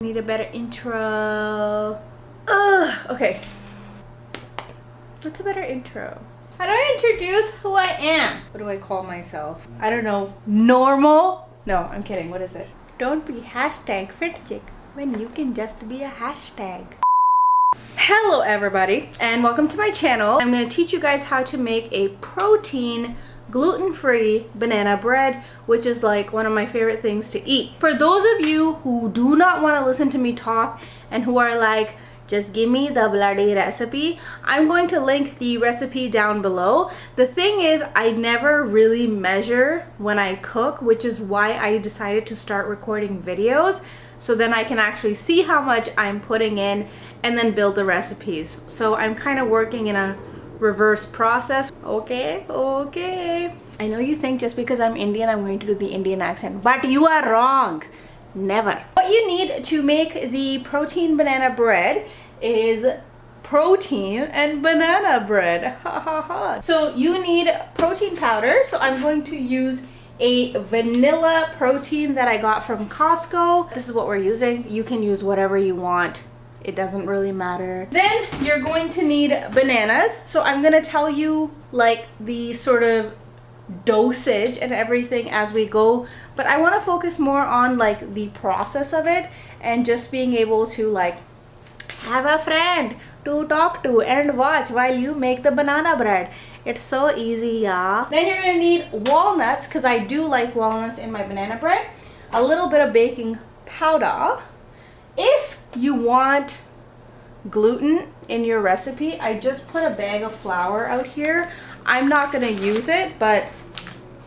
Need a better intro. Ugh, okay. What's a better intro? How do I introduce who I am? What do I call myself? I don't know. Normal? No, I'm kidding. What is it? Don't be hashtag French chick when you can just be a hashtag. Hello everybody and welcome to my channel. I'm going to teach you guys how to make a protein gluten-free banana bread, which is like one of my favorite things to eat. For those of you who do not want to listen to me talk and who are like, just give me the bloody recipe, I'm going to link the recipe down below. The thing is, I never really measure when I cook, which is why I decided to start recording videos, so then I can actually see how much I'm putting in and then build the recipes. So I'm kind of working in a reverse process. Okay. I know you think just because I'm Indian I'm going to do the Indian accent, but you are wrong. Never. What you need to make the protein banana bread is protein and banana bread. So you need protein powder. So I'm going to use a vanilla protein that I got from Costco. This is what we're using. You can use whatever you want. It doesn't really matter. Then you're going to need bananas. So I'm gonna tell you like the sort of dosage and everything as we go, but I want to focus more on like the process of it and just being able to like have a friend to talk to and watch while you make the banana bread. It's so easy, yeah. Then you're gonna need walnuts, because I do like walnuts in my banana bread. A little bit of baking powder. If you want gluten in your recipe, I just put a bag of flour out here. I'm not gonna use it, but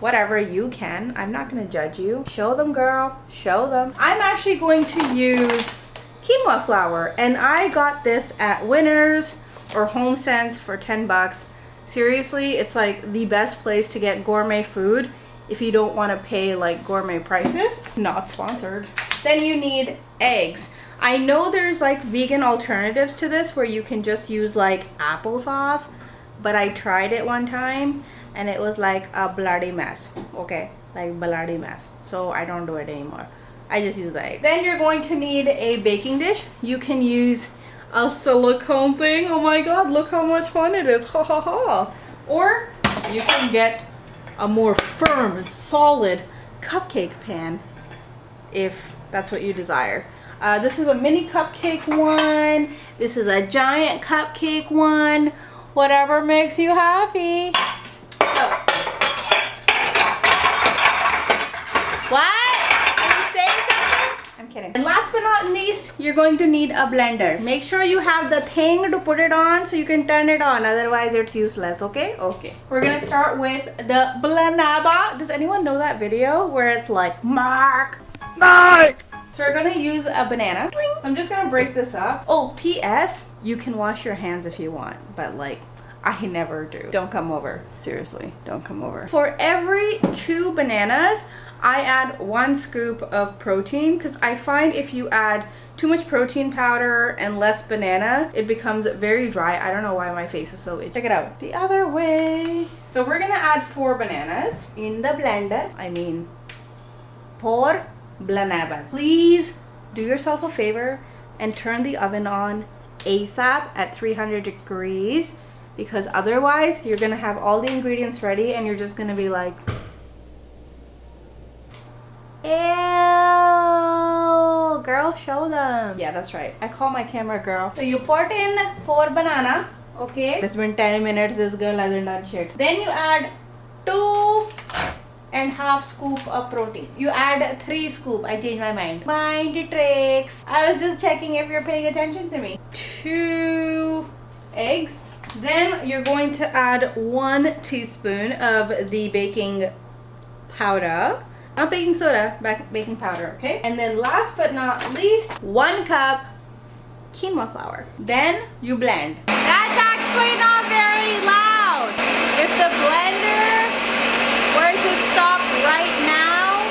whatever, you can. I'm not gonna judge you. Show them, girl, show them. I'm actually going to use quinoa flour, and I got this at Winners or Home Sense for 10 bucks. Seriously, it's like the best place to get gourmet food if you don't want to pay like gourmet prices. Not sponsored. Then you need eggs. I know there's like vegan alternatives to this where you can just use like applesauce, but I tried it one time and it was like a bloody mess. Okay, like bloody mess. So I don't do it anymore. I just use the egg. Then you're going to need a baking dish. You can use a silicone thing. Oh my god, look how much fun it is. Ha ha ha. Or you can get a more firm and solid cupcake pan if that's what you desire. This is a mini cupcake one. This is a giant cupcake one. Whatever makes you happy. So, what? Are you saying something? I'm kidding. And last but not least, you're going to need a blender. Make sure you have the thing to put it on so you can turn it on. Otherwise, it's useless. Okay? Okay. We're gonna start with the banana. Does anyone know that video where it's like Mark? So we're gonna use a banana. I'm just gonna break this up. Oh, P.S. You can wash your hands if you want, but like, I never do. Don't come over. Seriously, don't come over. For every 2 bananas, I add 1 scoop of protein, because I find if you add too much protein powder and less banana, it becomes very dry. I don't know why my face is so itchy. Check it out. The other way. So we're gonna add 4 bananas in the blender. I mean, 4 bananas. Please do yourself a favor and turn the oven on ASAP at 300 degrees, because otherwise you're gonna have all the ingredients ready and you're just gonna be like, ew, girl, show them. Yeah, that's right. I call my camera girl. So you put in 4 banana, okay? It's been 10 minutes, this girl hasn't done shit. Then you add 2.5 scoop of protein. You add 3 scoop. I changed my mind. Mind the tricks. I was just checking if you're paying attention to me. 2 eggs. Then you're going to add 1 teaspoon of the baking powder. Not baking soda, baking powder, okay? And then last but not least, 1 cup quinoa flour. Then you blend. That's actually not very loud. If the blender were to stop right now,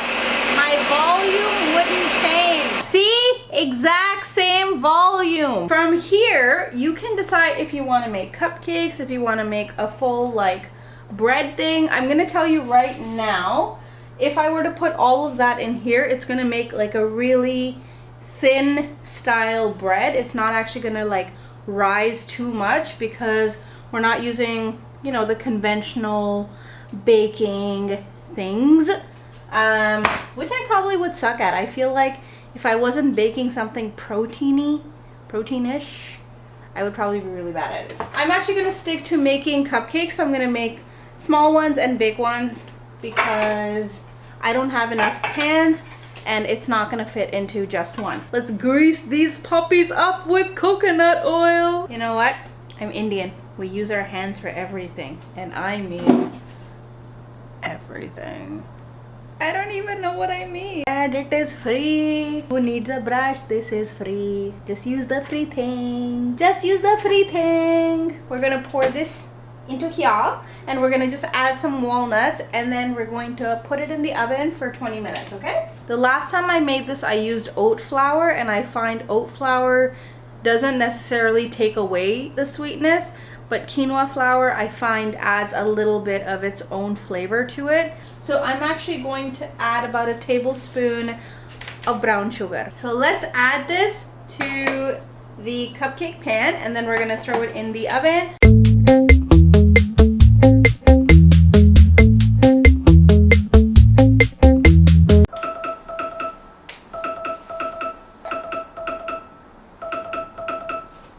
my volume wouldn't change. See? Exact same volume. From here, you can decide if you want to make cupcakes, if you want to make a full like bread thing. I'm gonna tell you right now, if I were to put all of that in here, it's gonna make like a really thin style bread. It's not actually gonna like rise too much because we're not using, you know, the conventional baking things, which I probably would suck at. I feel like if I wasn't baking something proteinish, I would probably be really bad at it. I'm actually gonna stick to making cupcakes, so I'm gonna make small ones and big ones because I don't have enough pans and it's not gonna fit into just one. Let's grease these puppies up with coconut oil. You know what? I'm Indian. We use our hands for everything, and I mean everything. I don't even know what I mean. And it is free. Who needs a brush? This is free. Just use the free thing. Just use the free thing. We're gonna pour this into here, and we're gonna just add some walnuts, and then we're going to put it in the oven for 20 minutes, okay? The last time I made this, I used oat flour, and I find oat flour doesn't necessarily take away the sweetness, but quinoa flour I find adds a little bit of its own flavor to it. So I'm actually going to add about a tablespoon of brown sugar. So let's add this to the cupcake pan, and then we're gonna throw it in the oven.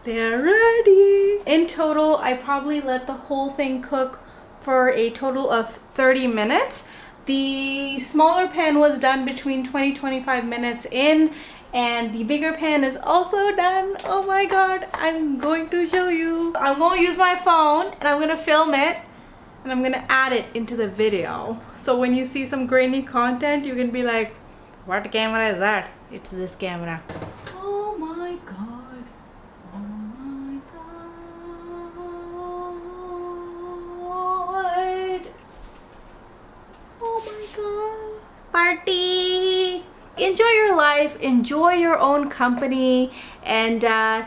They're ready. In total, I probably let the whole thing cook for a total of 30 minutes. The smaller pan was done between 20-25 minutes in, and the bigger pan is also done. Oh my god, I'm going to show you. I'm going to use my phone and I'm going to film it, and I'm going to add it into the video. So when you see some grainy content, you can be like, what camera is that? It's this camera. Oh my god. Party! Enjoy your life, enjoy your own company, and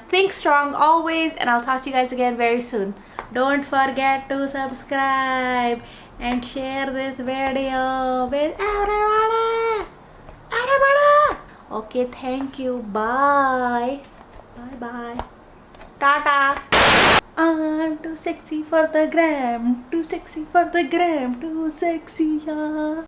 think strong always, and I'll talk to you guys again very soon. Don't forget to subscribe and share this video with everybody. Okay, thank you. Bye. Bye. Tata. I'm too sexy for the gram, too sexy for the gram, too sexy, yeah.